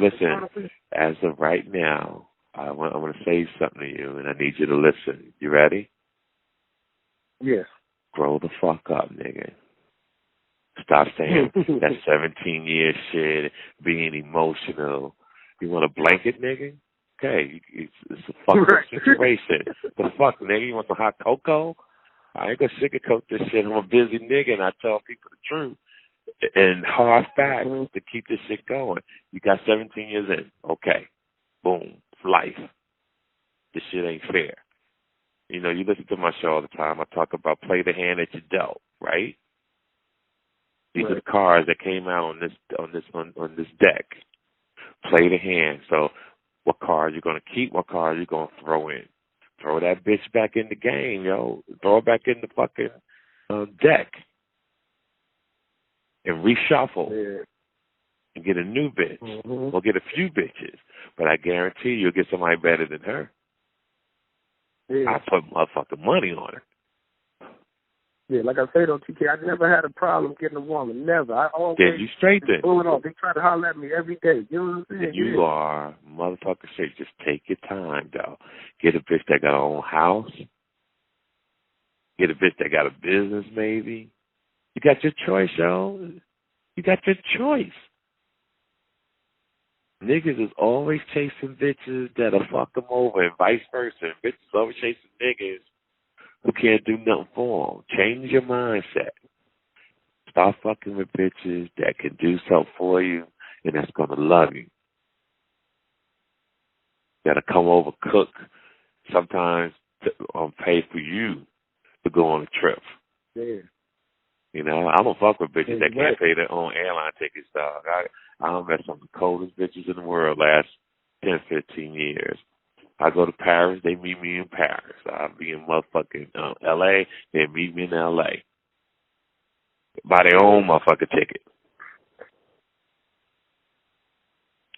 Listen, as of right now, I want to say something to you, and I need you to listen. You ready? Yes. Grow the fuck up, nigga. Stop saying that 17-year shit, being emotional. You want a blanket, nigga? Okay, it's a fucked up situation. The fuck, nigga? You want some hot cocoa? I ain't gonna sugarcoat this shit. I'm a busy nigga, and I tell people the truth and hard facts to keep this shit going. You got 17 years in. Okay, boom, life. This shit ain't fair. You know, you listen to my show all the time. I talk about play the hand that you dealt, right? These are the cards that came out on this deck. Play the hand. So, what card you gonna keep? What card you gonna throw in? Throw that bitch back in the game, yo. Throw it back in the fucking deck and reshuffle and get a new bitch or get a few bitches. But I guarantee you'll get somebody better than her. Yeah. I put motherfucking money on her. Yeah, like I say though, TK, I never had a problem getting a woman. Never. I always you straight then. pull it off. They try to holler at me every day. You know what I'm saying? And you are motherfucker shit. Just take your time, though. Get a bitch that got her own house. Get a bitch that got a business, maybe. You got your choice, yo. You got your choice. Niggas is always chasing bitches that'll fuck them over and vice versa. And bitches always chasing niggas who can't do nothing for them. Change your mindset. Stop fucking with bitches that can do something for you and that's going to love you. That'll come over, cook, sometimes pay for you to go on a trip. Yeah. You know, I don't fuck with bitches that can't pay their own airline tickets, dog. I don't met some of the coldest bitches in the world last 10, 15 years. I go to Paris, they meet me in Paris. I'll be in motherfucking L.A., they meet me in L.A. Buy their own motherfucking ticket.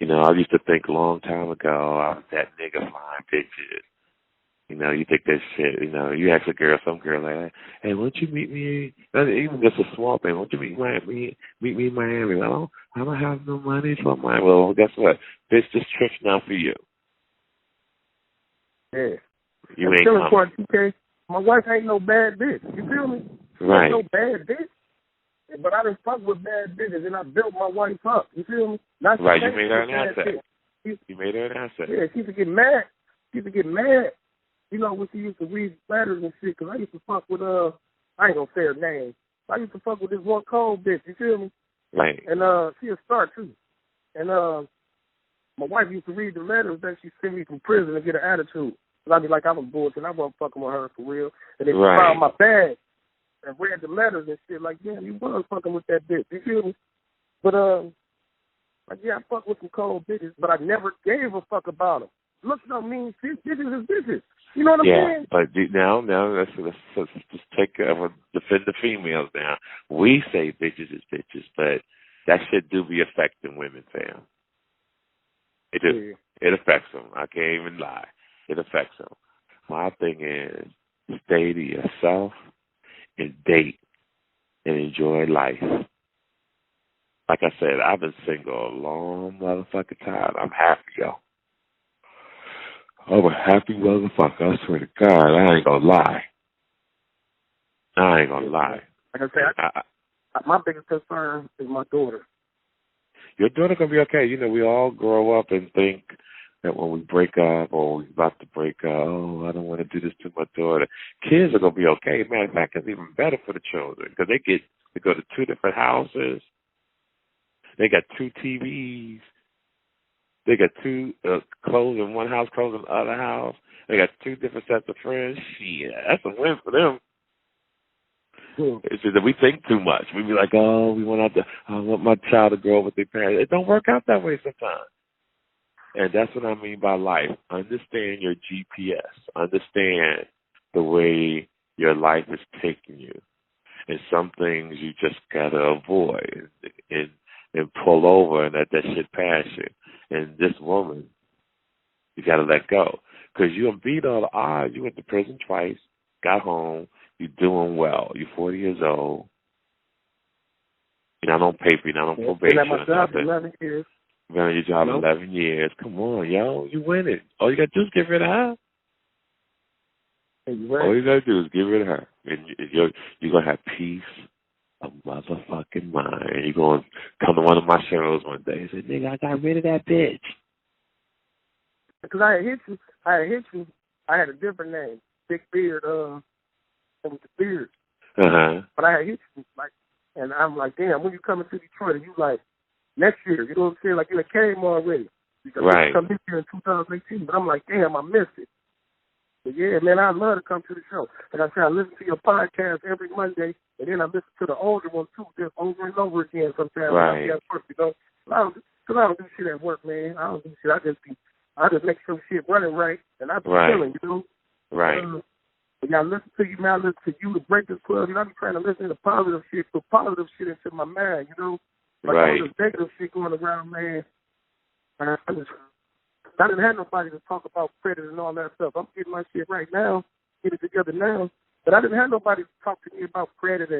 You know, I used to think a long time ago, I was that nigga flying bitches. You know, you think that shit, you know, you ask a girl, some girl like, hey, why don't you meet me, even just a small thing, why don't you meet me in Miami? Well, I don't have no money for Miami. Well, guess what? Bitch, this trip's not for you. Yeah. You ain't coming. For TK, my wife ain't no bad bitch. You feel me? Right. Ain't no bad bitch. But I done fuck with bad bitches, and I built my wife up. You feel me? Not right, you made her an asset. You made her an asset. Yeah, she used to get mad. You know, when she used to read letters and shit, because I used to fuck with, I ain't gonna say her name. I used to fuck with this one cold bitch, you feel me? Right. And she a star, too. And my wife used to read the letters that she sent me from prison to get an attitude. And I'd be like, I'm a bullshit. I wasn't fucking with her for real. And then she found my bag and read the letters and shit like, yeah, you was fucking with that bitch, you feel me? But, like, yeah, I fuck with some cold bitches, but I never gave a fuck about them. Looks don't mean shit. Bitches is bitches. You know what I'm saying? But now let's just defend the females now. We say bitches is bitches, but that shit do be affecting women, fam. It do. Yeah. It affects them. I can't even lie. It affects them. My thing is stay to yourself and date and enjoy life. Like I said, I've been single a long motherfucking time. I'm happy, yo. I'm a happy motherfucker. I swear to God, I ain't gonna lie. Like I said, my biggest concern is my daughter. Your daughter gonna be okay. You know, we all grow up and think that when we break up or we're about to break up, oh, I don't want to do this to my daughter. Kids are gonna be okay. Matter of fact, it's even better for the children because they go to 2 different houses. They got 2 TVs. They got 2 clothes in one house, clothes in the other house. They got 2 different sets of friends. Shit, that's a win for them. It's just that we think too much. We be like, oh, I want my child to grow up with their parents. It don't work out that way sometimes. And that's what I mean by life. Understand your GPS. Understand the way your life is taking you. And some things you just gotta avoid and pull over and let that shit pass you. And this woman, you got to let go. Because you beat all the odds. You went to prison twice, got home, you're doing well. You're 40 years old. You're not on paper, you're not on probation or nothing. 11 years. Been on your job 11 years. Come on, yo. You win it. All you got to do is get rid of her. All you got to do is get rid of her. And you're going to have peace a motherfucking mind. You going to come to one of my shows one day and say, nigga, I got rid of that bitch. Because I had hit you. I had a different name. Big Beard, it was the Beard. Uh-huh. But I had hit you, like, and I'm like, damn, when you coming to Detroit? And you like, next year. You know what I'm saying? Like, you came already. Because right. I come this year in 2018. But I'm like, damn, I missed it. But yeah, man, I love to come to the show. Like I said, I listen to your podcast every Monday, and then I listen to the older one, too, just over and over again sometimes. Right. When I be at work, you know? Because I don't do shit at work, man. I don't do shit. I just make sure shit running right, and I be chilling, you know? Right. But I listen to you, man. I listen to you, the Breakfast Club. You know, I be trying to listen to positive shit, put positive shit into my mind, you know? Like all this negative shit going around, man. And I didn't have nobody to talk about credit and all that stuff. I'm getting my shit right now, get it together now. But I didn't have nobody to talk to me about credit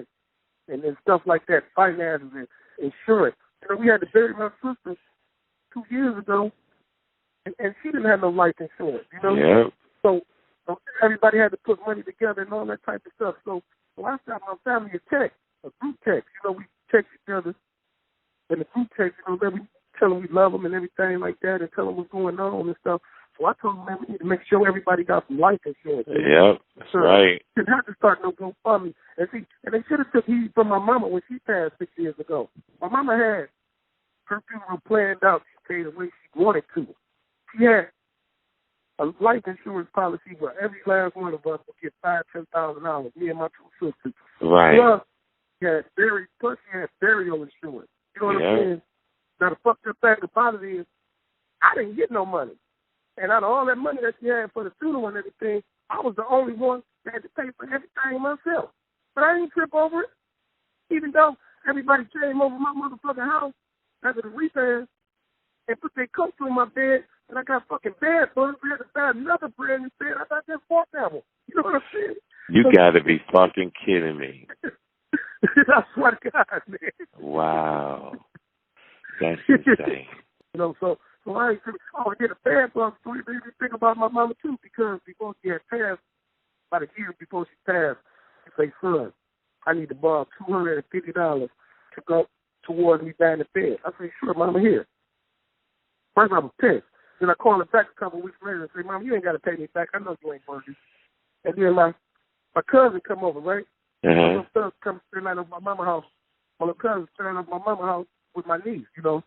and stuff like that, finances and insurance. You know, we had to bury my sister 2 years ago, and she didn't have no life insurance, you know? Yeah. So everybody had to put money together and all that type of stuff. So I got my family a text, a group text. You know, we text each other in the group text, you know, then we tell them we love them and everything like that and tell them what's going on and stuff. So I told them, man, we need to make sure everybody got some life insurance. Yep, that's right. Didn't have to start no GoFundMe. And see, and they should have took heed from my mama when she passed 6 years ago. My mama had her funeral planned out. She paid the way she wanted to. She had a life insurance policy where every last one of us would get $5,000-$10,000. Me and my two sisters. Right. Plus, she had burial insurance. You know what I'm saying? Now, the fucked up thing about it is, I didn't get no money. And out of all that money that she had for the funeral and everything, I was the only one that had to pay for everything myself. But I didn't trip over it, even though everybody came over my motherfucking house after the repair and put their coats on my bed, and I got fucking bed bugs. We had to buy another brand new bed. I got that bought that one. You know what I'm saying? You gotta be fucking kidding me. I swear to God, man. Wow. That's insane. You know, so I get a bad bug, so you need to think about my mama too, because before she had passed, about a year before she passed, she said, son, I need to borrow $250 to go towards me buying the bed. I said, sure, mama, here. First I was pissed. Then I called her back a couple of weeks later and said, mama, you ain't got to pay me back. I know you ain't working. And then my cousin come over, right? My little cousin come spend out of my mama's house. My little cousin spend out of my mama's house with my niece, you know.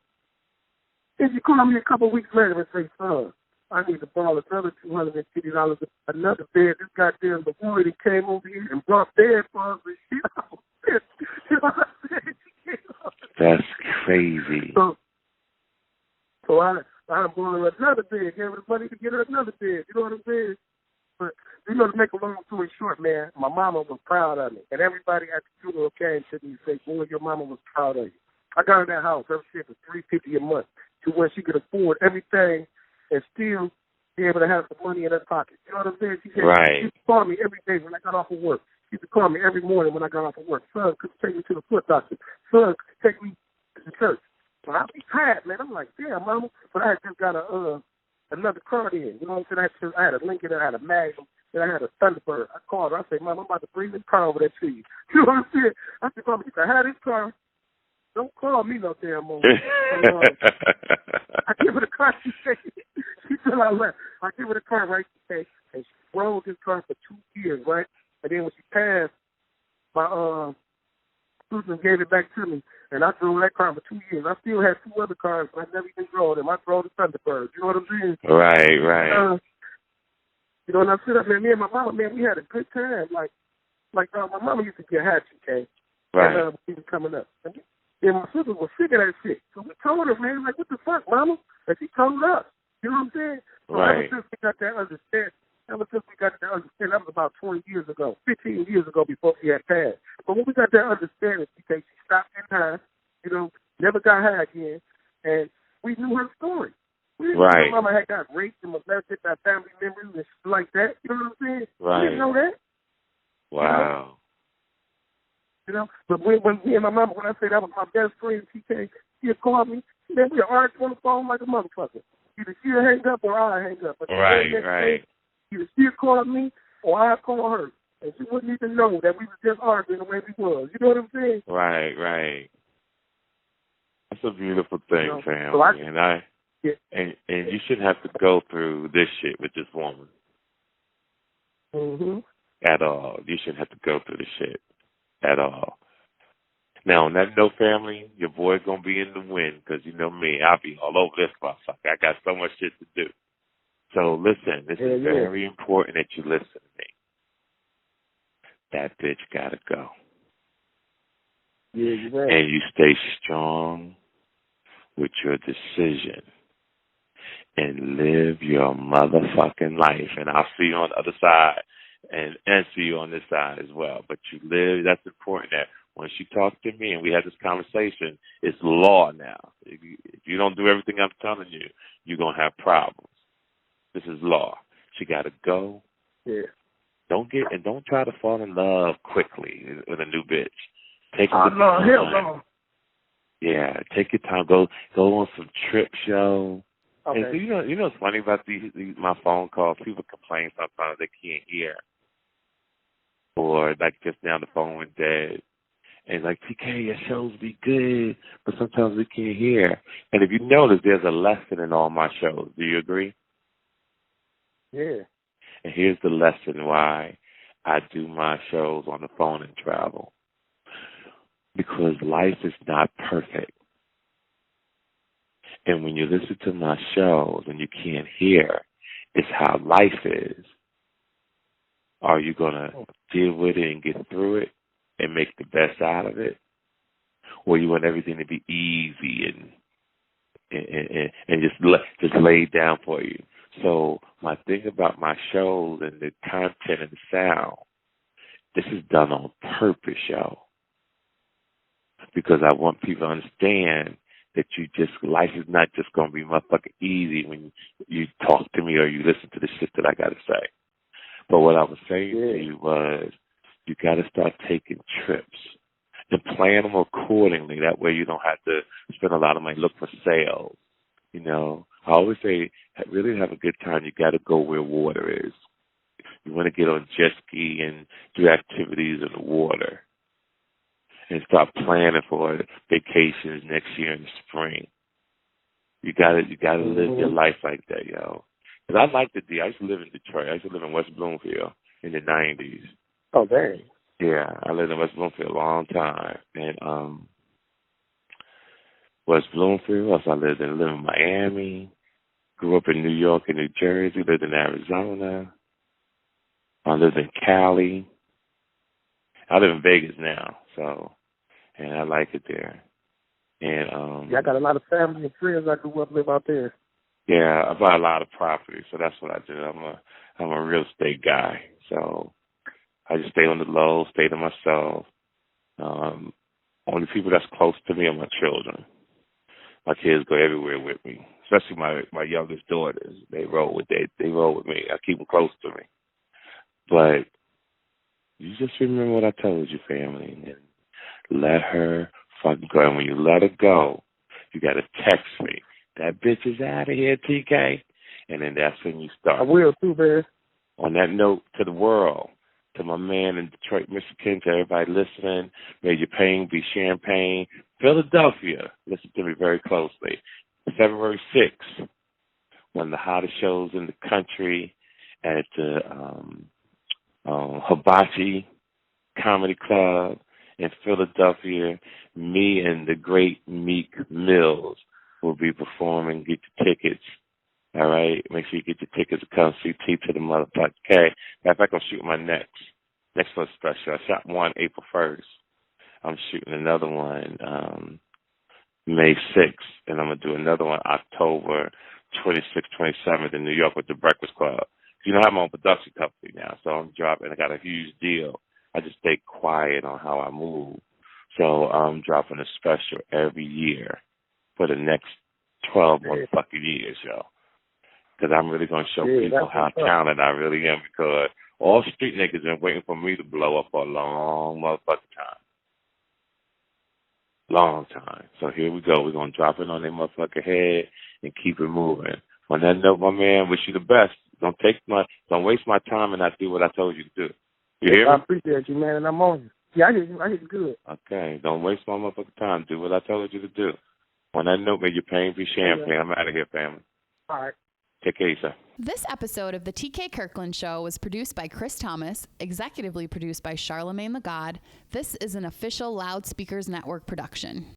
And she called me a couple of weeks later and say, son, I need to borrow another $250, another bed. This goddamn boy that came over here and brought bed bugs and shit out. You know what I'm saying? That's crazy. So I'm borrowing another bed, gave her the money to get her another bed. You know what I'm saying? But, you know, to make a long story short, man, my mama was proud of me. And everybody at the funeral came to me and said, boy, your mama was proud of you. I got her that house, her shit for $350 a month to where she could afford everything and still be able to have some money in her pocket. You know what I'm saying? She said, she used to call me every day when I got off of work. She used to call me every morning when I got off of work. Son, could you take me to the foot doctor? Son, could you take me to the church? So I be tired, man. I'm like, damn, mama. But I had just got another car in. You know what I'm saying? I had a Lincoln, I had a Magnum, then I had a Thunderbird. I called her. I said, Mom, I'm about to bring this car over there to you. You know what I'm saying? I said, Mama, if I had this car, don't call me no damn more. I give her the car. She said I left. I give her the car, right? And she rode this car for 2 years, right? And then when she passed, my Susan gave it back to me, and I drove that car for 2 years. I still had 2 other cars, but I never even drove them. I drove the Thunderbird. You know what I'm saying? Right. You know, and I sit up there, me and my mama, man, we had a good time. Like my mama used to get hatchet, okay? Right. And she was coming up. And my sister was sick of that shit. So we told her, man, like, what the fuck, mama? And she told us. You know what I'm saying? So right. Ever since we got that understanding, that was about 20 years ago, 15 years ago before she had passed. But when we got that understanding, she stopped in time, you know, never got high again, and we knew her story. We didn't know my mama had got raped and molested by family members and shit like that. You know what I'm saying? Right. We didn't know that. Wow. You know, but when me and my mama, when I say that was my best friend, she'd call me, then we'd argue on the phone like a motherfucker. Either she'd hang up or I'd hang up. But right. Either she'd call me or I'd call her. and she wouldn't even know that we was just arguing the way we was. You know what I'm saying? Right. That's a beautiful thing, you know, family. So and you shouldn't have to go through this shit with this woman. Mm-hmm. At all. You shouldn't have to go through this shit at all. Now, on that note, family, your boy's going to be in the wind because you know me. I'll be all over this motherfucker. I got so much shit to do. So, listen, this is very important that you listen to me. That bitch got to go. Yeah, you're right. And you stay strong with your decision and live your motherfucking life. And I'll see you on the other side and see you on this side as well. But you live, that's important that when she talked to me and we had this conversation, it's law now. If you don't do everything I'm telling you, you're going to have problems. This is law. She got to go. Yeah. Don't try to fall in love quickly with a new bitch. Take your time. Hell no. Yeah, take your time. Go on some trips, yo. Okay. And you know what's funny about these my phone calls? People complain sometimes they can't hear. Or like just now the phone went dead. And like, TK, your shows be good, but sometimes we can't hear. And if you notice, there's a lesson in all my shows. Do you agree? Yeah. And here's the lesson why I do my shows on the phone and travel. Because life is not perfect. And when you listen to my shows and you can't hear, it's how life is. Are you going to deal with it and get through it and make the best out of it? Or you want everything to be easy and just laid down for you? So my thing about my shows and the content and the sound, this is done on purpose, yo. Because I want people to understand that life is not just going to be motherfucking easy when you talk to me or you listen to the shit that I got to say. But what I was saying to you was you got to start taking trips and plan them accordingly. That way you don't have to spend a lot of money, look for sales. You know, I always say, really have a good time, you got to go where water is. You want to get on jet ski and do activities in the water. And start planning for vacations next year in the spring. You gotta live your life like that, yo. Because I like I used to live in Detroit. I used to live in West Bloomfield in the 90s. Oh, dang. Yeah, I lived in West Bloomfield a long time. And West Bloomfield, also I lived in Miami, grew up in New York and New Jersey, lived in Arizona. I lived in Cali. I live in Vegas now, and I like it there. And I got a lot of family and friends I grew up live out there. Yeah, I buy a lot of property, so that's what I do. I'm a real estate guy, so I just stay on the low, stay to myself. Only people that's close to me are my children. My kids go everywhere with me, especially my youngest daughters. They roll with me. I keep them close to me. But you just remember what I told you, family, and let her fucking go. And when you let her go, you got to text me. That bitch is out of here, TK. And then that's when you start. I will too, man. On that note, to the world, to my man in Detroit, Michigan, to everybody listening, may your pain be champagne. Philadelphia, listen to me very closely. February 6th, one of the hottest shows in the country at the Hibachi Comedy Club in Philadelphia. Me and the great Meek Mills will be performing. Get your tickets. All right? Make sure you get your tickets to come see T to the motherfucker. Okay. Matter of fact, I'm shooting my next one special. I shot one April 1st. I'm shooting another one May 6th. And I'm going to do another one October 26th, 27th in New York with the Breakfast Club. You know, I have my own production company now, so I'm dropping. I got a huge deal. I just stay quiet on how I move. So I'm dropping a special every year for the next 12 motherfucking years, yo. Because I'm really going to show people how talented I really am, because all street niggas been waiting for me to blow up for a long motherfucking time. Long time. So here we go. We're going to drop it on their motherfucking head and keep it moving. On that note, my man, wish you the best. Don't waste my time and not do what I told you to do. You hear I me? appreciate you, man, and I'm on you. Yeah, I hear you good. Okay, don't waste my motherfucking time. Do what I told you to do. On that note, may your pain be champagne. I'm out of here, family. All right. Take care, sir. This episode of the TK Kirkland Show was produced by Chris Thomas, executively produced by Charlemagne the God. This is an official Loudspeakers Network production.